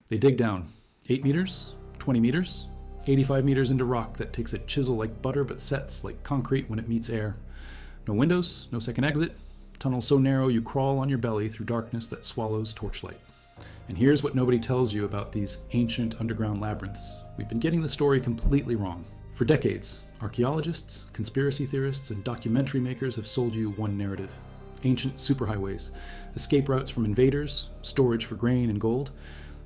They dig down 8 meters, 20 meters, 85 meters into rock that takes a chisel like butter but sets like concrete when it meets air. No windows, no second exit, tunnels so narrow you crawl on your belly through darkness that swallows torchlight. And here's what nobody tells you about these ancient underground labyrinths. We've been getting the story completely wrong. For decades, archaeologists, conspiracy theorists, and documentary makers have sold you one narrative. Ancient superhighways, escape routes from invaders, storage for grain and gold.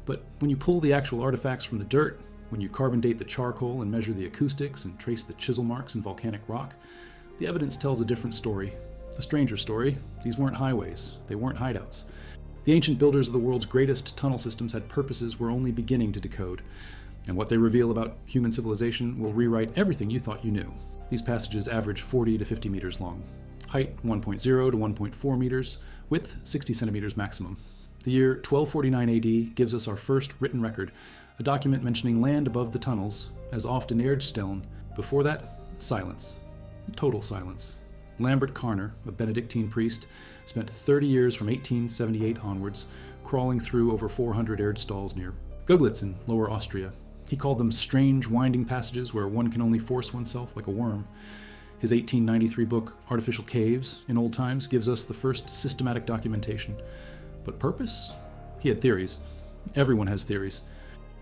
But when you pull the actual artifacts from the dirt, when you carbon date the charcoal and measure the acoustics and trace the chisel marks in volcanic rock, the evidence tells a different story. A stranger story. These weren't highways. They weren't hideouts. The ancient builders of the world's greatest tunnel systems had purposes we're only beginning to decode. And what they reveal about human civilization will rewrite everything you thought you knew. These passages average 40 to 50 meters long. Height 1.0 to 1.4 meters, width 60 centimeters maximum. The year 1249 AD gives us our first written record, a document mentioning land above the tunnels, as often Erdstellen. Before that, silence. Total silence. Lambert Karner, a Benedictine priest, spent 30 years from 1878 onwards crawling through over 400 Erdstalls near Göglitz in Lower Austria. He called them strange winding passages where one can only force oneself like a worm. His 1893 book, Artificial Caves in Old Times, gives us the first systematic documentation. But purpose? He had theories. Everyone has theories.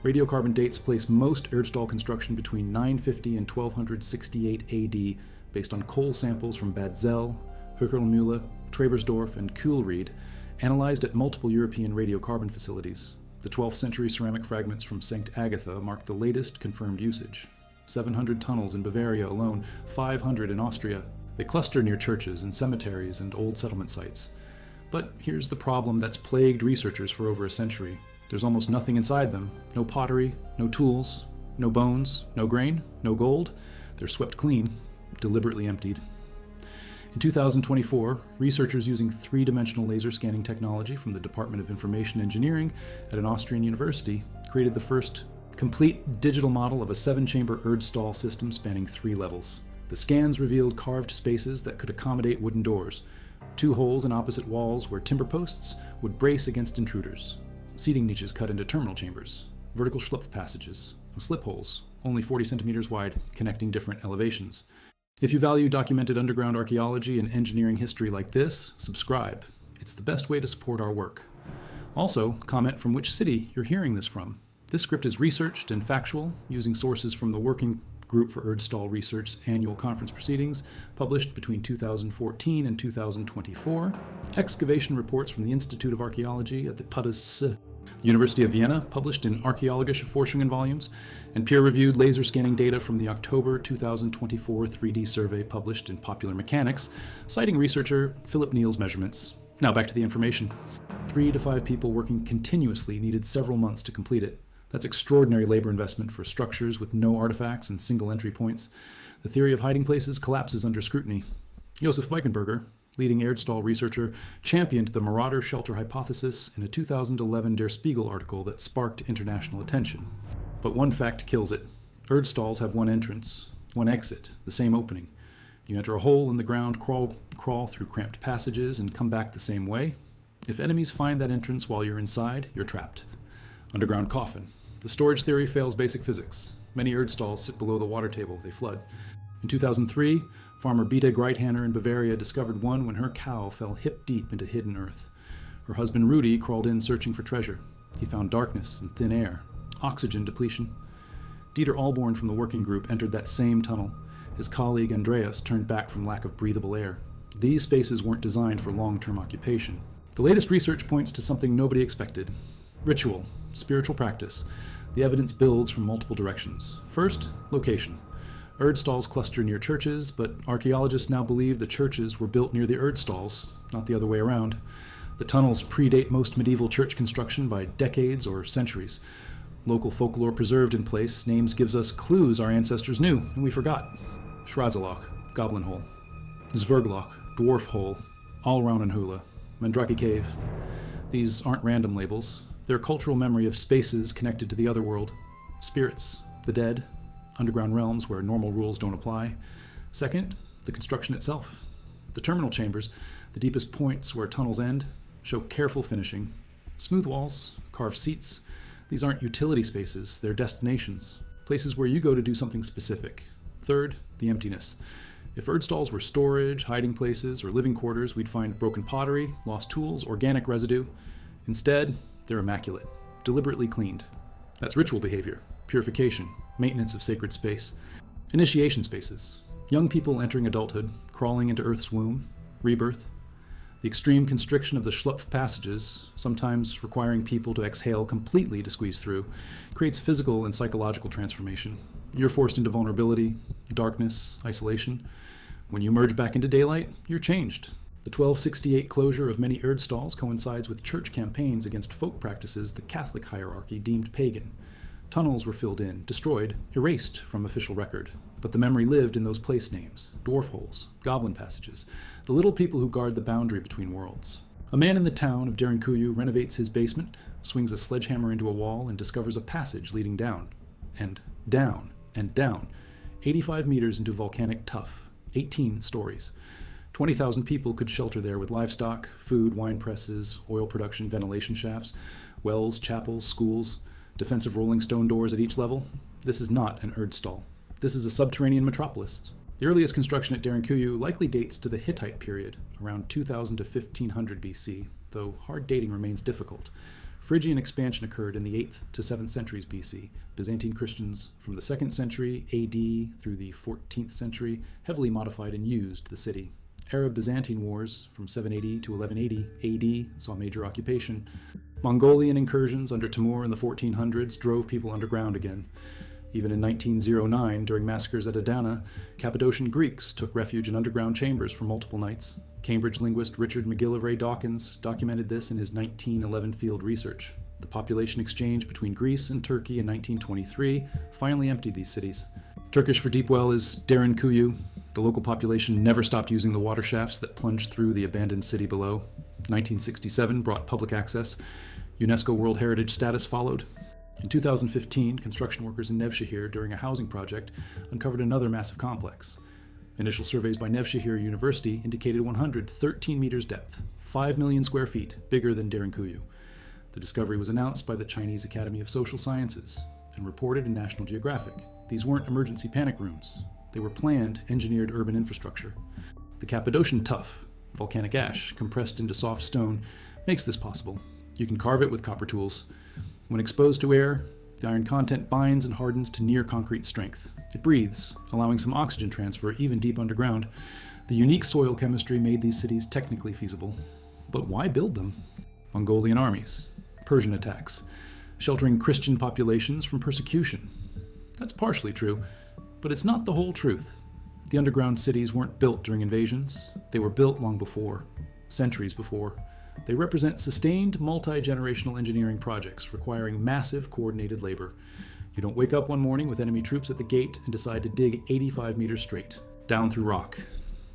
Radiocarbon dates place most Erdstall construction between 950 and 1268 AD based on coal samples from Bad Zell, Höcherlmühle, Trabersdorf, and Kühlried, analyzed at multiple European radiocarbon facilities. The 12th century ceramic fragments from St. Agatha mark the latest confirmed usage. 700 tunnels in Bavaria alone, 500 in Austria. They cluster near churches and cemeteries and old settlement sites. But here's the problem that's plagued researchers for over a century. There's almost nothing inside them. No pottery, no tools, no bones, no grain, no gold. They're swept clean, deliberately emptied. In 2024, researchers using three-dimensional laser scanning technology from the Department of Information Engineering at an Austrian university created the first complete digital model of a 7-chamber Erdstall system spanning 3 levels. The scans revealed carved spaces that could accommodate wooden doors, 2 holes in opposite walls where timber posts would brace against intruders, seating niches cut into terminal chambers, vertical schlupf passages, slip holes, only 40 centimeters wide, connecting different elevations. If you value documented underground archaeology and engineering history like this, subscribe. It's the best way to support our work. Also, comment from which city you're hearing this from. This script is researched and factual, using sources from the Working Group for Erdstall Research's annual conference proceedings, published between 2014 and 2024, excavation reports from the Institute of Archaeology at the Padas University of Vienna, published in Archäologische Forschungen volumes, and peer-reviewed laser scanning data from the October 2024 3D survey published in Popular Mechanics, citing researcher Philip Neal's measurements. Now back to the information. 3 to 5 people working continuously needed several months to complete it. That's extraordinary labor investment for structures with no artifacts and single entry points. The theory of hiding places collapses under scrutiny. Josef Weichenberger, leading Erdstall researcher, championed the Marauder shelter hypothesis in a 2011 Der Spiegel article that sparked international attention. But one fact kills it. Erdstalls have one entrance, one exit, the same opening. You enter a hole in the ground, crawl through cramped passages, and come back the same way. If enemies find that entrance while you're inside, you're trapped. Underground coffin. The storage theory fails basic physics. Many Erdstalls sit below the water table, they flood. In 2003, farmer Bita Greithanner in Bavaria discovered one when her cow fell hip-deep into hidden earth. Her husband Rudy crawled in searching for treasure. He found darkness and thin air, oxygen depletion. Dieter Alborn from the working group entered that same tunnel. His colleague Andreas turned back from lack of breathable air. These spaces weren't designed for long-term occupation. The latest research points to something nobody expected. Ritual, spiritual practice. The evidence builds from multiple directions. First, location. Erdstalls cluster near churches, but archaeologists now believe the churches were built near the Erdstalls, not the other way around. The tunnels predate most medieval church construction by decades or centuries. Local folklore preserved in place, names gives us clues our ancestors knew, and we forgot. Schrazeloch, Goblin Hole. Zwergloch, Dwarf Hole. Allraunenhöhle, Mandrake Cave. These aren't random labels. They're cultural memory of spaces connected to the other world. Spirits, the dead, underground realms where normal rules don't apply. Second, the construction itself. The terminal chambers, the deepest points where tunnels end, show careful finishing. Smooth walls, carved seats. These aren't utility spaces, they're destinations, places where you go to do something specific. Third, the emptiness. If Erdstalls were storage, hiding places, or living quarters, we'd find broken pottery, lost tools, organic residue. Instead, they're immaculate, deliberately cleaned. That's ritual behavior, purification, maintenance of sacred space. Initiation spaces. Young people entering adulthood, crawling into Earth's womb, rebirth. The extreme constriction of the Schlupf passages, sometimes requiring people to exhale completely to squeeze through, creates physical and psychological transformation. You're forced into vulnerability, darkness, isolation. When you emerge back into daylight, you're changed. The 1268 closure of many Erdstalls coincides with church campaigns against folk practices the Catholic hierarchy deemed pagan. Tunnels were filled in, destroyed, erased from official record. But the memory lived in those place names, dwarf holes, goblin passages, the little people who guard the boundary between worlds. A man in the town of Derinkuyu renovates his basement, swings a sledgehammer into a wall, and discovers a passage leading down, and down, and down, 85 meters into volcanic tuff, 18 stories. 20,000 people could shelter there with livestock, food, wine presses, oil production, ventilation shafts, wells, chapels, schools, defensive rolling stone doors at each level. This is not an Erdstall. This is a subterranean metropolis. The earliest construction at Derinkuyu likely dates to the Hittite period, around 2000 to 1500 BC, though hard dating remains difficult. Phrygian expansion occurred in the 8th to 7th centuries BC. Byzantine Christians from the 2nd century AD through the 14th century heavily modified and used the city. Arab-Byzantine wars from 780 to 1180 AD saw major occupation. Mongolian incursions under Timur in the 1400s drove people underground again. Even in 1909, during massacres at Adana, Cappadocian Greeks took refuge in underground chambers for multiple nights. Cambridge linguist Richard McGillivray Dawkins documented this in his 1911 field research. The population exchange between Greece and Turkey in 1923 finally emptied these cities. Turkish for deep well is Derinkuyu. The local population never stopped using the water shafts that plunged through the abandoned city below. 1967 brought public access. UNESCO World Heritage status followed. In 2015, construction workers in Nevşehir during a housing project uncovered another massive complex. Initial surveys by Nevşehir University indicated 113 meters depth, 5 million square feet, bigger than Derinkuyu. The discovery was announced by the Chinese Academy of Social Sciences and reported in National Geographic. These weren't emergency panic rooms. They were planned, engineered urban infrastructure. The Cappadocian tuff, volcanic ash compressed into soft stone, makes this possible. You can carve it with copper tools. When exposed to air, the iron content binds and hardens to near concrete strength. It breathes, allowing some oxygen transfer even deep underground. The unique soil chemistry made these cities technically feasible. But why build them? Mongolian armies, Persian attacks, sheltering Christian populations from persecution. That's partially true, but it's not the whole truth. The underground cities weren't built during invasions. They were built long before, centuries before. They represent sustained multi-generational engineering projects requiring massive coordinated labor. You don't wake up one morning with enemy troops at the gate and decide to dig 85 meters straight, down through rock.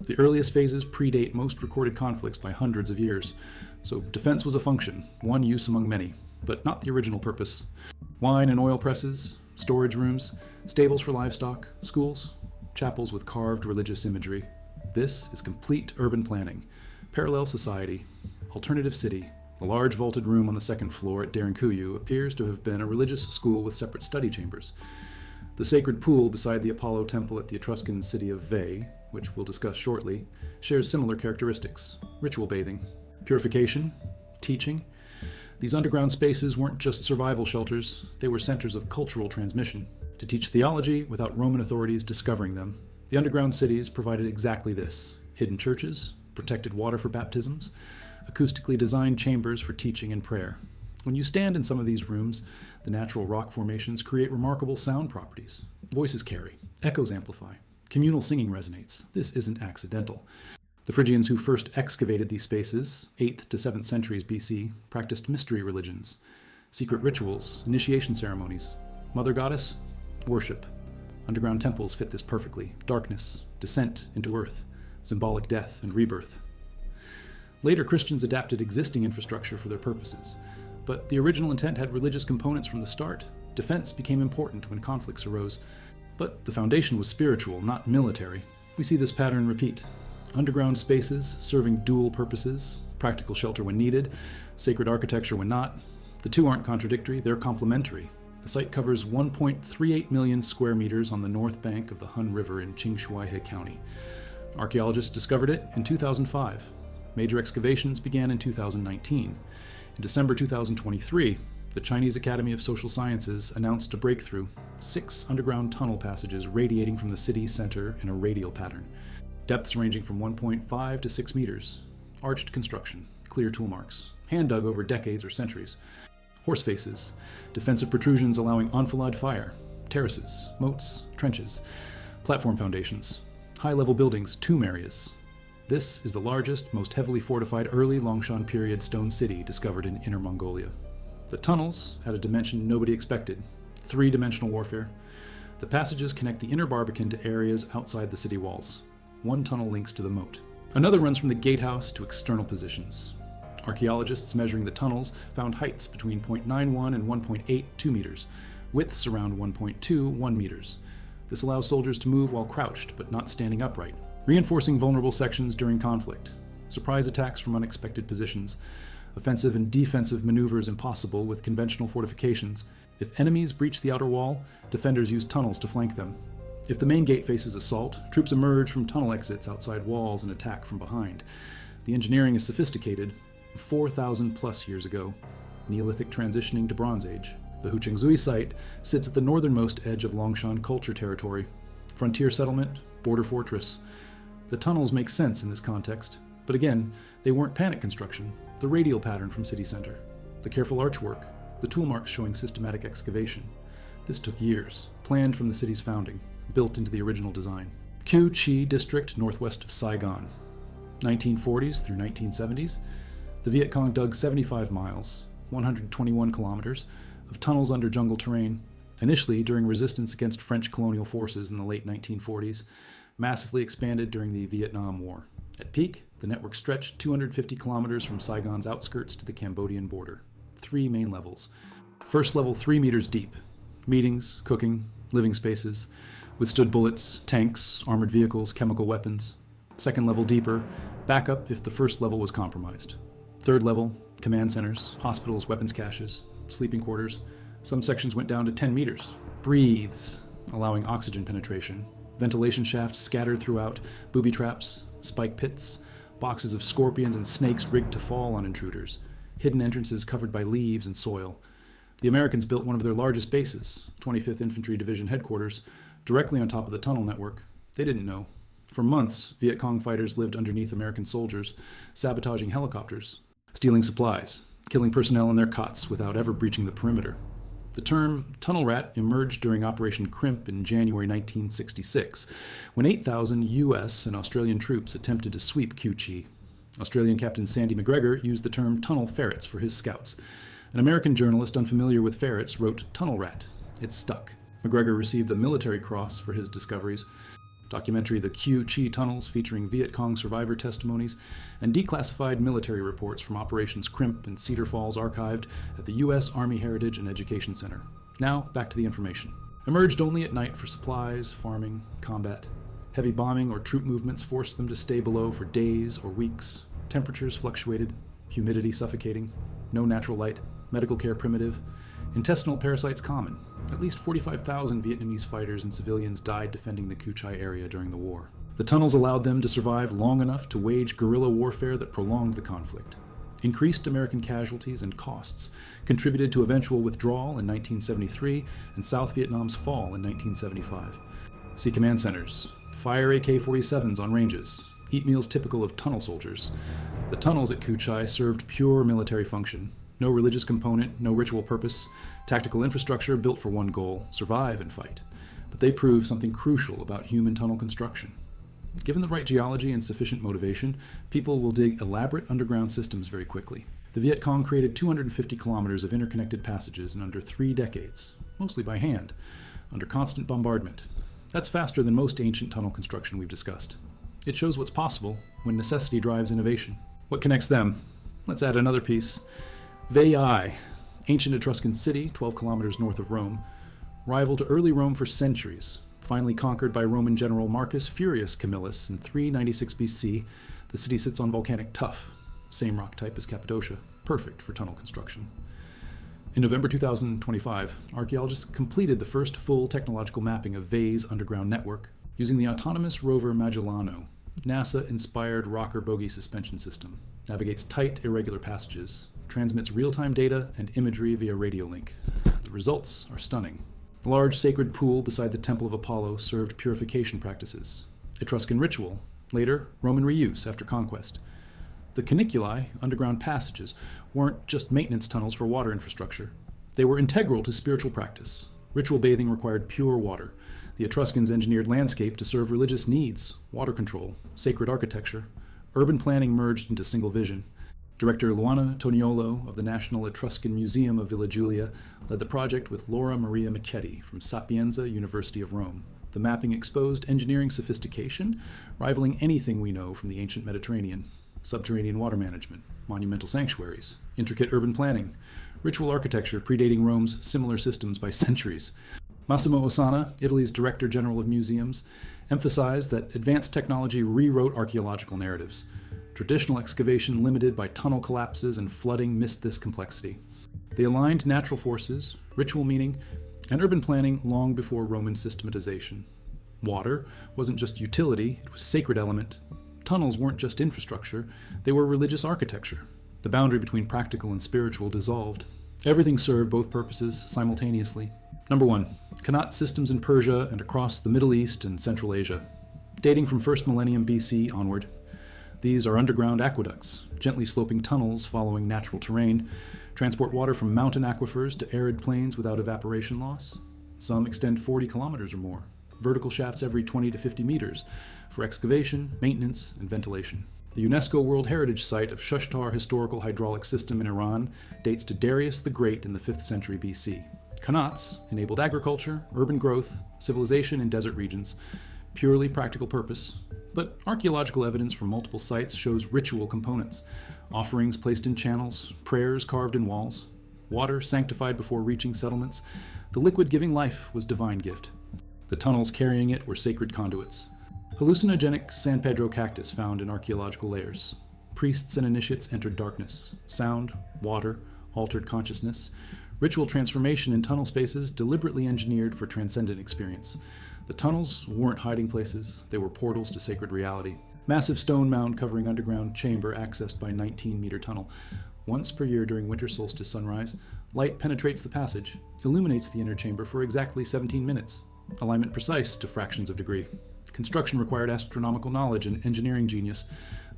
The earliest phases predate most recorded conflicts by hundreds of years, so defense was a function, one use among many, but not the original purpose. Wine and oil presses, storage rooms, stables for livestock, schools, chapels with carved religious imagery. This is complete urban planning, parallel society, alternative city. The large vaulted room on the second floor at Derinkuyu appears to have been a religious school with separate study chambers. The sacred pool beside the Apollo temple at the Etruscan city of Veii, which we'll discuss shortly, shares similar characteristics: ritual bathing, purification, teaching. These underground spaces weren't just survival shelters, they were centers of cultural transmission. To teach theology without Roman authorities discovering them, the underground cities provided exactly this: hidden churches, protected water for baptisms, acoustically designed chambers for teaching and prayer. When you stand in some of these rooms, the natural rock formations create remarkable sound properties. Voices carry, echoes amplify, communal singing resonates. This isn't accidental. The Phrygians who first excavated these spaces, 8th to 7th centuries BC, practiced mystery religions, secret rituals, initiation ceremonies. Mother goddess? Worship. Underground temples fit this perfectly. Darkness, descent into earth, symbolic death and rebirth. Later, Christians adapted existing infrastructure for their purposes, but the original intent had religious components from the start. Defense became important when conflicts arose, but the foundation was spiritual, not military. We see this pattern repeat. Underground spaces serving dual purposes, practical shelter when needed, sacred architecture when not. The two aren't contradictory, they're complementary. The site covers 1.38 million square meters on the north bank of the Hun River in Qinghai County. Archaeologists discovered it in 2005. Major excavations began in 2019. In December 2023, the Chinese Academy of Social Sciences announced a breakthrough: 6 underground tunnel passages radiating from the city center in a radial pattern. Depths ranging from 1.5 to 6 meters. Arched construction, clear tool marks, hand dug over decades or centuries. Horse faces, defensive protrusions allowing enfilade fire, terraces, moats, trenches, platform foundations, high-level buildings, tomb areas. This is the largest, most heavily fortified early Longshan period stone city discovered in Inner Mongolia. The tunnels had a dimension nobody expected: 3-dimensional warfare. The passages connect the inner Barbican to areas outside the city walls. One tunnel links to the moat. Another runs from the gatehouse to external positions. Archaeologists measuring the tunnels found heights between 0.91 and 1.82 meters, widths around 1.21 meters. This allows soldiers to move while crouched but not standing upright, reinforcing vulnerable sections during conflict. Surprise attacks from unexpected positions. Offensive and defensive maneuvers impossible with conventional fortifications. If enemies breach the outer wall, defenders use tunnels to flank them. If the main gate faces assault, troops emerge from tunnel exits outside walls and attack from behind. The engineering is sophisticated. 4,000 plus years ago, Neolithic transitioning to Bronze Age. The Huchengzui site sits at the northernmost edge of Longshan culture territory. Frontier settlement, border fortress. The tunnels make sense in this context, but again, they weren't panic construction. The radial pattern from city center, the careful archwork, the tool marks showing systematic excavation. This took years, planned from the city's founding, built into the original design. Q-Chi district northwest of Saigon. 1940s through 1970s, the Viet Cong dug 75 miles, 121 kilometers, of tunnels under jungle terrain, initially during resistance against French colonial forces in the late 1940s, massively expanded during the Vietnam War. At peak, the network stretched 250 kilometers from Saigon's outskirts to the Cambodian border. 3 main levels. First level 3 meters deep. Meetings, cooking, living spaces. Withstood bullets, tanks, armored vehicles, chemical weapons. Second level deeper. Backup if the first level was compromised. Third level, command centers, hospitals, weapons caches, sleeping quarters. Some sections went down to 10 meters. Breathes, allowing oxygen penetration. Ventilation shafts scattered throughout, booby traps, spike pits, boxes of scorpions and snakes rigged to fall on intruders, hidden entrances covered by leaves and soil. The Americans built one of their largest bases, 25th Infantry Division headquarters, directly on top of the tunnel network. They didn't know. For months, Viet Cong fighters lived underneath American soldiers, sabotaging helicopters, stealing supplies, killing personnel in their cots without ever breaching the perimeter. The term tunnel rat emerged during Operation Crimp in January 1966, when 8,000 U.S. and Australian troops attempted to sweep Q-Chi. Australian Captain Sandy McGregor used the term tunnel ferrets for his scouts. An American journalist unfamiliar with ferrets wrote tunnel rat. It stuck. McGregor received the Military Cross for his discoveries. Documentary The Q-Chi Tunnels, featuring Viet Cong survivor testimonies and declassified military reports from Operations Crimp and Cedar Falls archived at the U.S. Army Heritage and Education Center. Now, back to the information. Emerged only at night for supplies, farming, combat. Heavy bombing or troop movements forced them to stay below for days or weeks. Temperatures fluctuated, humidity suffocating, no natural light, medical care primitive, intestinal parasites common. At least 45,000 Vietnamese fighters and civilians died defending the Q-Chi area during the war. The tunnels allowed them to survive long enough to wage guerrilla warfare that prolonged the conflict. Increased American casualties and costs contributed to eventual withdrawal in 1973 and South Vietnam's fall in 1975. See command centers, fire AK-47s on ranges, eat meals typical of tunnel soldiers. The tunnels at Q-Chi served pure military function. No religious component, no ritual purpose, tactical infrastructure built for one goal: survive and fight. But they prove something crucial about human tunnel construction. Given the right geology and sufficient motivation, people will dig elaborate underground systems very quickly. The Viet Cong created 250 kilometers of interconnected passages in under 3 decades, mostly by hand, under constant bombardment. That's faster than most ancient tunnel construction we've discussed. It shows what's possible when necessity drives innovation. What connects them? Let's add another piece. Veii, ancient Etruscan city, 12 kilometers north of Rome, rival to early Rome for centuries. Finally conquered by Roman general Marcus Furius Camillus in 396 BC, the city sits on volcanic tuff, same rock type as Cappadocia, perfect for tunnel construction. In November 2025, archaeologists completed the first full technological mapping of Vey's underground network using the autonomous rover Magellano, NASA-inspired rocker bogie suspension system. Navigates tight, irregular passages, transmits real-time data and imagery via radio link. The results are stunning. The large sacred pool beside the Temple of Apollo served purification practices. Etruscan ritual, later Roman reuse after conquest. The caniculi, underground passages, weren't just maintenance tunnels for water infrastructure. They were integral to spiritual practice. Ritual bathing required pure water. The Etruscans engineered landscape to serve religious needs, water control, sacred architecture. Urban planning merged into single vision. Director Luana Toniolo of the National Etruscan Museum of Villa Giulia led the project with Laura Maria Michetti from Sapienza University of Rome. The mapping exposed engineering sophistication, rivaling anything we know from the ancient Mediterranean. Subterranean water management, monumental sanctuaries, intricate urban planning, ritual architecture predating Rome's similar systems by centuries. Massimo Ossana, Italy's Director General of Museums, emphasized that advanced technology rewrote archaeological narratives. Traditional excavation limited by tunnel collapses and flooding missed this complexity. They aligned natural forces, ritual meaning, and urban planning long before Roman systematization. Water wasn't just utility, it was sacred element. Tunnels weren't just infrastructure, they were religious architecture. The boundary between practical and spiritual dissolved. Everything served both purposes simultaneously. Number 1. Qanat systems in Persia and across the Middle East and Central Asia, dating from 1st millennium BC onward. These are underground aqueducts, gently sloping tunnels following natural terrain, transport water from mountain aquifers to arid plains without evaporation loss. Some extend 40 kilometers or more, vertical shafts every 20 to 50 meters, for excavation, maintenance, and ventilation. The UNESCO World Heritage Site of Shushtar Historical Hydraulic System in Iran dates to Darius the Great in the 5th century BC. Qanats enabled agriculture, urban growth, civilization in desert regions. Purely practical purpose, but archaeological evidence from multiple sites shows ritual components. Offerings placed in channels, prayers carved in walls, water sanctified before reaching settlements. The liquid giving life was divine gift. The tunnels carrying it were sacred conduits. Hallucinogenic San Pedro cactus found in archaeological layers. Priests and initiates entered darkness. Sound, water, altered consciousness. Ritual transformation in tunnel spaces deliberately engineered for transcendent experience. The tunnels weren't hiding places, they were portals to sacred reality. Massive stone mound covering underground chamber accessed by 19-meter tunnel. Once per year during winter solstice sunrise, light penetrates the passage, illuminates the inner chamber for exactly 17 minutes. Alignment precise to fractions of degree. Construction required astronomical knowledge and engineering genius.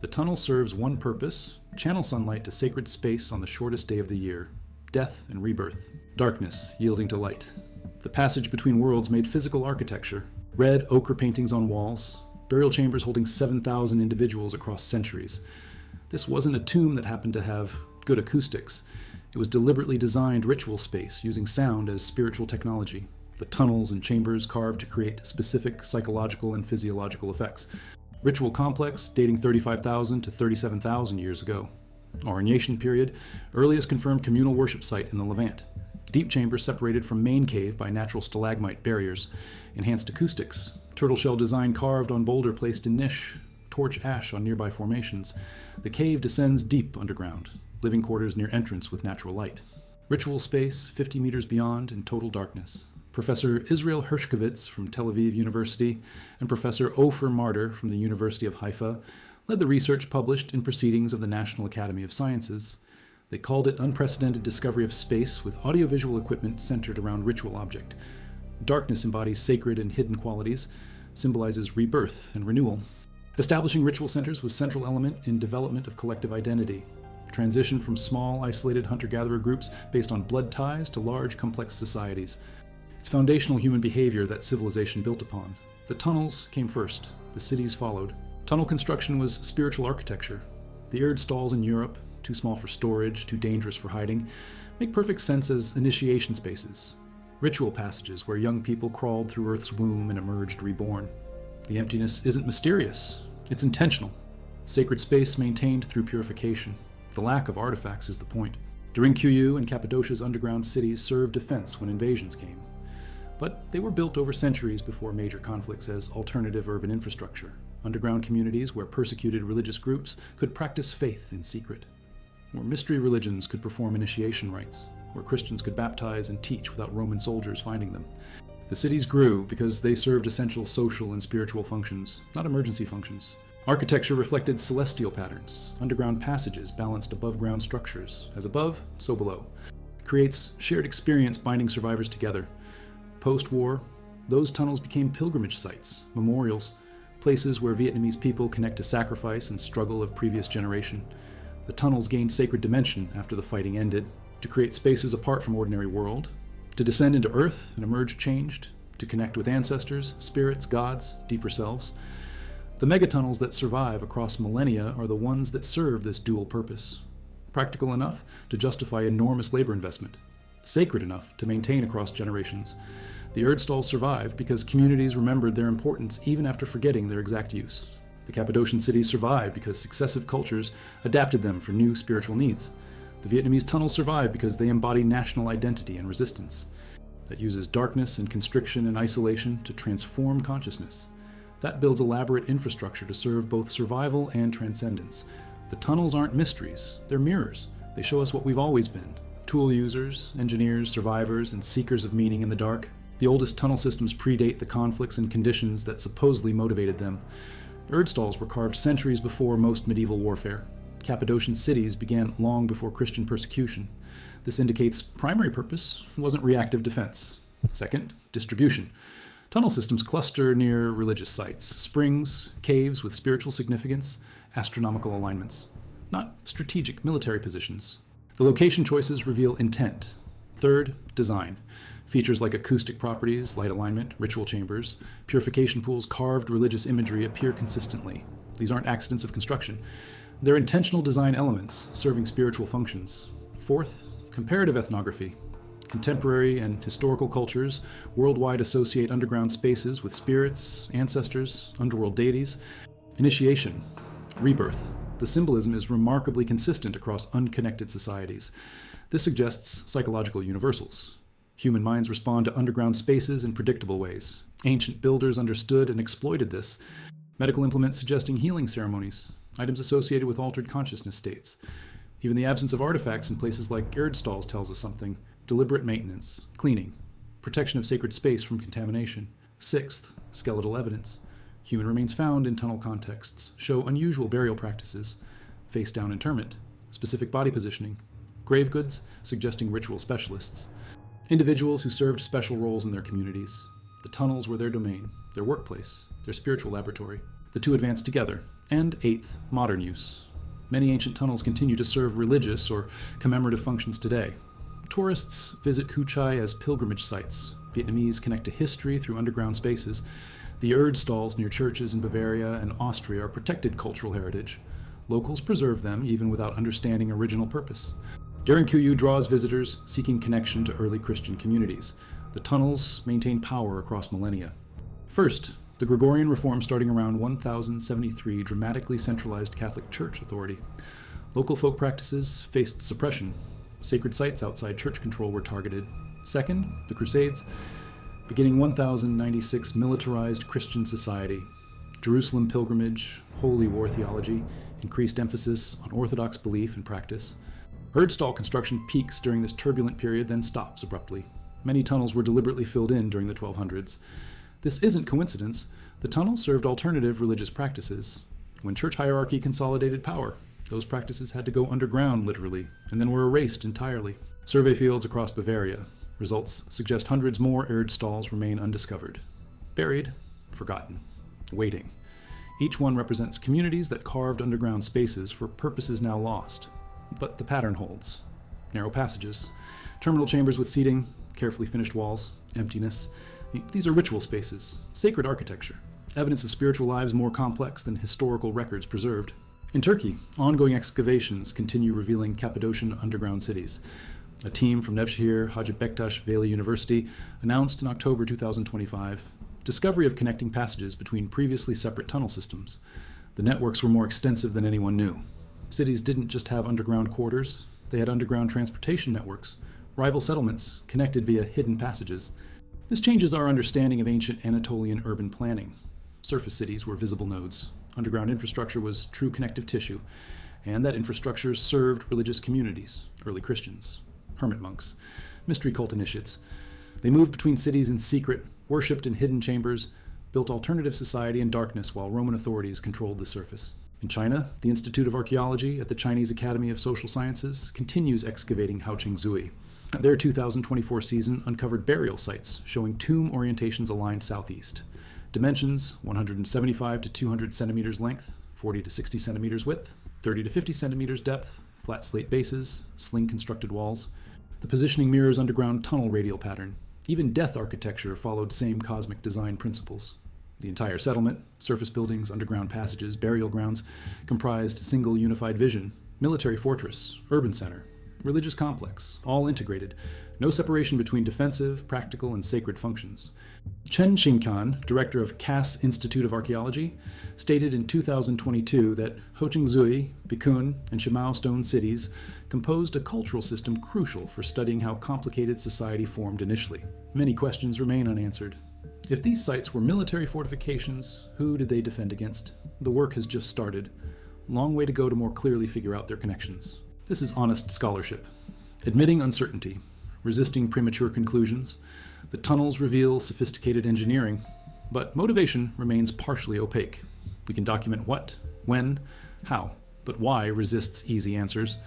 The tunnel serves one purpose: channel sunlight to sacred space on the shortest day of the year. Death and rebirth. Darkness yielding to light. The passage between worlds made physical architecture. Red ochre paintings on walls. Burial chambers holding 7,000 individuals across centuries. This wasn't a tomb that happened to have good acoustics. It was deliberately designed ritual space using sound as spiritual technology. The tunnels and chambers carved to create specific psychological and physiological effects. Ritual complex dating 35,000 to 37,000 years ago. Auroniation period, earliest confirmed communal worship site in the Levant. Deep chambers separated from main cave by natural stalagmite barriers. Enhanced acoustics. Turtle shell design carved on boulder placed in niche. Torch ash on nearby formations. The cave descends deep underground. Living quarters near entrance with natural light. Ritual space 50 meters beyond in total darkness. Professor Israel Hershkovitz from Tel Aviv University and Professor Ofer Marder from the University of Haifa led the research published in Proceedings of the National Academy of Sciences. They called it unprecedented discovery of space with audiovisual equipment centered around ritual object. Darkness embodies sacred and hidden qualities, symbolizes rebirth and renewal. Establishing ritual centers was central element in development of collective identity. Transition from small, isolated hunter-gatherer groups based on blood ties to large, complex societies. It's foundational human behavior that civilization built upon. The tunnels came first, the cities followed. Tunnel construction was spiritual architecture. The Erd stalls in Europe, too small for storage, too dangerous for hiding, make perfect sense as initiation spaces. Ritual passages where young people crawled through Earth's womb and emerged reborn. The emptiness isn't mysterious, it's intentional. Sacred space maintained through purification. The lack of artifacts is the point. Derinkuyu and Cappadocia's underground cities served defense when invasions came. But they were built over centuries before major conflicts as alternative urban infrastructure. Underground communities where persecuted religious groups could practice faith in secret. Where mystery religions could perform initiation rites. where Christians could baptize and teach without Roman soldiers finding them. The cities grew because they served essential social and spiritual functions, not emergency functions. Architecture reflected celestial patterns, underground passages balanced above-ground structures, as above, so below. It creates shared experience binding survivors together. Post-war, those tunnels became pilgrimage sites, memorials, places where Vietnamese people connect to sacrifice and struggle of previous generation. The tunnels gained sacred dimension after the fighting ended, to create spaces apart from ordinary world, to descend into earth and emerge changed, to connect with ancestors, spirits, gods, deeper selves. The megatunnels that survive across millennia are the ones that serve this dual purpose. Practical enough to justify enormous labor investment, sacred enough to maintain across generations. The Erdstalls survived because communities remembered their importance even after forgetting their exact use. The Cappadocian cities survived because successive cultures adapted them for new spiritual needs. The Vietnamese tunnels survive because they embody national identity and resistance that uses darkness and constriction and isolation to transform consciousness. That builds elaborate infrastructure to serve both survival and transcendence. The tunnels aren't mysteries, they're mirrors. They show us what we've always been: tool users, engineers, survivors, and seekers of meaning in the dark. The oldest tunnel systems predate the conflicts and conditions that supposedly motivated them. Erdstalls were carved centuries before most medieval warfare. Cappadocian cities began long before Christian persecution. This indicates primary purpose wasn't reactive defense. Second, distribution. Tunnel systems cluster near religious sites, springs, caves with spiritual significance, astronomical alignments, not strategic military positions. The location choices reveal intent. Third, design. Features like acoustic properties, light alignment, ritual chambers, purification pools, carved religious imagery appear consistently. These aren't accidents of construction. They're intentional design elements serving spiritual functions. Fourth, comparative ethnography. Contemporary and historical cultures worldwide associate underground spaces with spirits, ancestors, underworld deities. Initiation, rebirth. The symbolism is remarkably consistent across unconnected societies. This suggests psychological universals. Human minds respond to underground spaces in predictable ways. Ancient builders understood and exploited this. Medical implements suggesting healing ceremonies, items associated with altered consciousness states. Even the absence of artifacts in places like Erdstalls tells us something. Deliberate maintenance, cleaning, protection of sacred space from contamination. Sixth, skeletal evidence. Human remains found in tunnel contexts show unusual burial practices, face-down interment, specific body positioning, grave goods suggesting ritual specialists, individuals who served special roles in their communities. The tunnels were their domain, their workplace, their spiritual laboratory. The two advanced together. And eighth, modern use. Many ancient tunnels continue to serve religious or commemorative functions today. Tourists visit Cu Chai as pilgrimage sites. Vietnamese connect to history through underground spaces. The Erdstalls near churches in Bavaria and Austria are protected cultural heritage. Locals preserve them even without understanding original purpose. Daring Kuyu draws visitors seeking connection to early Christian communities. The tunnels maintain power across millennia. First, the Gregorian reform starting around 1073 dramatically centralized Catholic Church authority. Local folk practices faced suppression. Sacred sites outside church control were targeted. Second, the Crusades. Beginning 1096, militarized Christian society. Jerusalem pilgrimage, holy war theology, increased emphasis on orthodox belief and practice. Erdstall construction peaks during this turbulent period, then stops abruptly. Many tunnels were deliberately filled in during the 1200s. This isn't coincidence. The tunnels served alternative religious practices. When church hierarchy consolidated power, those practices had to go underground, literally, and then were erased entirely. Survey fields across Bavaria. Results suggest hundreds more Erdstalls remain undiscovered. Buried, forgotten, waiting. Each one represents communities that carved underground spaces for purposes now lost. But the pattern holds. Narrow passages, terminal chambers with seating, carefully finished walls, emptiness. These are ritual spaces, sacred architecture, evidence of spiritual lives more complex than historical records preserved. In Turkey, ongoing excavations continue revealing Cappadocian underground cities. A team from Nevşehir Hacı Bektaş Veli University announced in October 2025 discovery of connecting passages between previously separate tunnel systems. The networks were more extensive than anyone knew. Cities didn't just have underground quarters, they had underground transportation networks, rival settlements connected via hidden passages. This changes our understanding of ancient Anatolian urban planning. Surface cities were visible nodes. Underground infrastructure was true connective tissue, and that infrastructure served religious communities, early Christians. hermit monks, mystery cult initiates. They moved between cities in secret, worshipped in hidden chambers, built alternative society in darkness while Roman authorities controlled the surface. In China, the Institute of Archaeology at the Chinese Academy of Social Sciences continues excavating Haoqingzui. Their 2024 season uncovered burial sites showing tomb orientations aligned southeast. Dimensions 175 to 200 centimeters length, 40 to 60 centimeters width, 30 to 50 centimeters depth, flat slate bases, sling-constructed walls. The positioning mirrors underground tunnel radial pattern. Even death architecture followed same cosmic design principles. The entire settlement, surface buildings, underground passages, burial grounds, comprised single unified vision, military fortress, urban center, religious complex, all integrated, no separation between defensive, practical, and sacred functions. Chen Xingkan, director of Cass Institute of Archaeology, stated in 2022 that Haoqingzui, Bikun, and Shimao stone cities composed a cultural system crucial for studying how complicated society formed initially. Many questions remain unanswered. If these sites were military fortifications, who did they defend against? The work has just started. Long way to go to more clearly figure out their connections. This is honest scholarship. Admitting uncertainty, resisting premature conclusions. The tunnels reveal sophisticated engineering, but motivation remains partially opaque. We can document what, when, how, but why resists easy answers.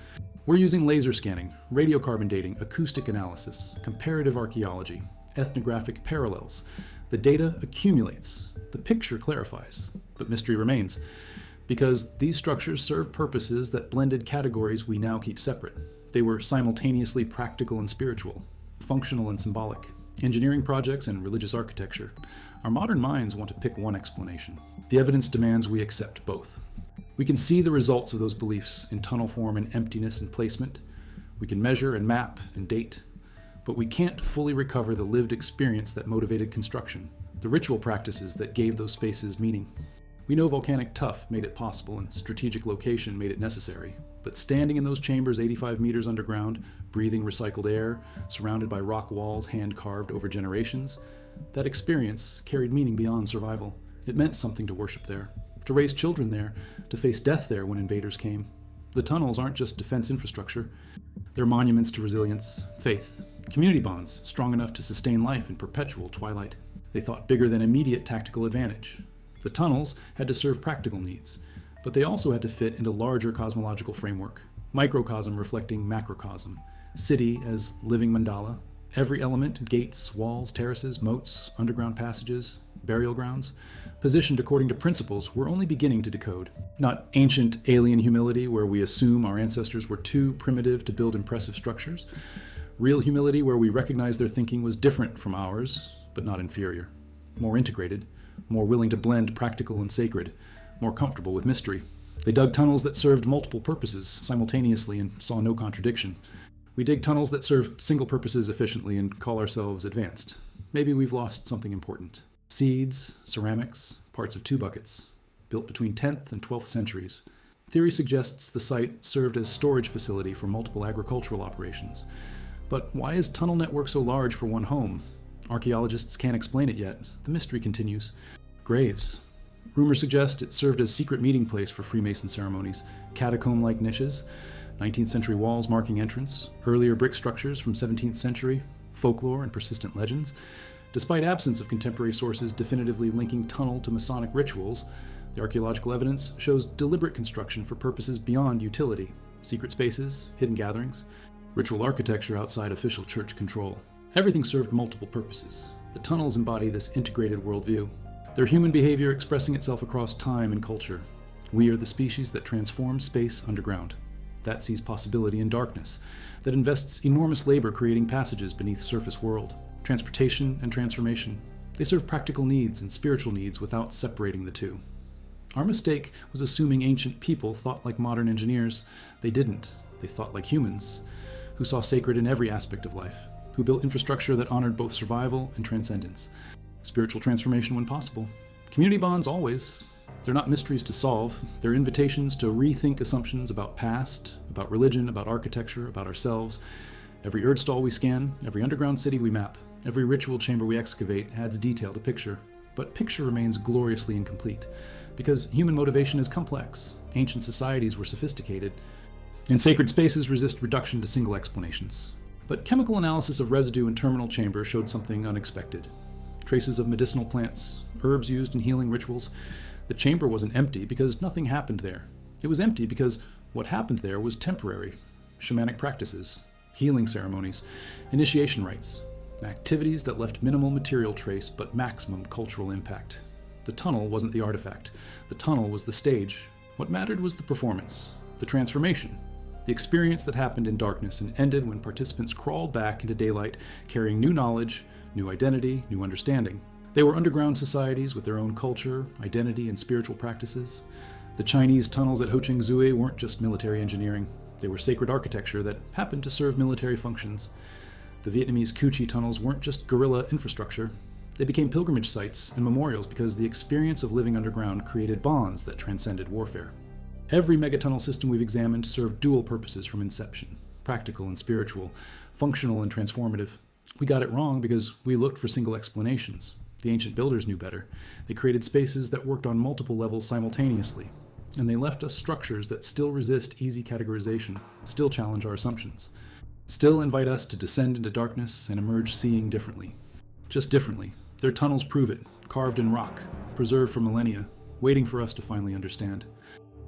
We're using laser scanning, radiocarbon dating, acoustic analysis, comparative archaeology, ethnographic parallels. The data accumulates, the picture clarifies, but mystery remains, because these structures serve purposes that blended categories we now keep separate. They were simultaneously practical and spiritual, functional and symbolic, engineering projects and religious architecture. Our modern minds want to pick one explanation. The evidence demands we accept both. We can see the results of those beliefs in tunnel form and emptiness and placement. We can measure and map and date. But we can't fully recover the lived experience that motivated construction, the ritual practices that gave those spaces meaning. We know volcanic tuff made it possible and strategic location made it necessary, but standing in those chambers 85 meters underground, breathing recycled air, surrounded by rock walls hand-carved over generations, that experience carried meaning beyond survival. It meant something to worship there, to raise children there, to face death there when invaders came. The tunnels aren't just defense infrastructure. They're monuments to resilience, faith, community bonds strong enough to sustain life in perpetual twilight. They thought bigger than immediate tactical advantage. The tunnels had to serve practical needs, but they also had to fit into larger cosmological framework. Microcosm reflecting macrocosm. City as living mandala. Every element, gates, walls, terraces, moats, underground passages, burial grounds, positioned according to principles we're only beginning to decode. Not ancient alien humility where we assume our ancestors were too primitive to build impressive structures. Real humility where we recognize their thinking was different from ours, but not inferior. More integrated, more willing to blend practical and sacred, more comfortable with mystery. They dug tunnels that served multiple purposes simultaneously and saw no contradiction. We dig tunnels that serve single purposes efficiently and call ourselves advanced. Maybe we've lost something important. Seeds, ceramics, parts of 2 buckets, built between 10th and 12th centuries. Theory suggests the site served as storage facility for multiple agricultural operations. But why is tunnel network so large for one home? Archaeologists can't explain it yet. The mystery continues. Graves. Rumors suggest it served as secret meeting place for Freemason ceremonies, catacomb-like niches, 19th century walls marking entrance, earlier brick structures from 17th century, folklore and persistent legends. Despite absence of contemporary sources definitively linking tunnel to Masonic rituals, the archaeological evidence shows deliberate construction for purposes beyond utility, secret spaces, hidden gatherings, ritual architecture outside official church control. Everything served multiple purposes. The tunnels embody this integrated worldview. They're human behavior expressing itself across time and culture. We are the species that transforms space underground. That sees possibility in darkness, that invests enormous labor creating passages beneath surface world. Transportation and transformation. They serve practical needs and spiritual needs without separating the two. Our mistake was assuming ancient people thought like modern engineers. They didn't. They thought like humans, who saw sacred in every aspect of life, who built infrastructure that honored both survival and transcendence. Spiritual transformation when possible. Community bonds always. They're not mysteries to solve. They're invitations to rethink assumptions about past, about religion, about architecture, about ourselves. Every erd stall we scan, every underground city we map, every ritual chamber we excavate adds detail to picture. But picture remains gloriously incomplete, because human motivation is complex. Ancient societies were sophisticated, and sacred spaces resist reduction to single explanations. But chemical analysis of residue in terminal chamber showed something unexpected. Traces of medicinal plants, herbs used in healing rituals. The chamber wasn't empty because nothing happened there. It was empty because what happened there was temporary. Shamanic practices, healing ceremonies, initiation rites, activities that left minimal material trace but maximum cultural impact. The tunnel wasn't the artifact. The tunnel was the stage. What mattered was the performance, the transformation, the experience that happened in darkness and ended when participants crawled back into daylight carrying new knowledge, new identity, new understanding. They were underground societies with their own culture, identity, and spiritual practices. The Chinese tunnels at Hocheng-Zui weren't just military engineering. They were sacred architecture that happened to serve military functions. The Vietnamese Cu Chi tunnels weren't just guerrilla infrastructure. They became pilgrimage sites and memorials because the experience of living underground created bonds that transcended warfare. Every megatunnel system we've examined served dual purposes from inception: practical and spiritual, functional and transformative. We got it wrong because we looked for single explanations. The ancient builders knew better. They created spaces that worked on multiple levels simultaneously, and they left us structures that still resist easy categorization, still challenge our assumptions, still invite us to descend into darkness and emerge seeing differently. Just differently. Their tunnels prove it, carved in rock, preserved for millennia, waiting for us to finally understand.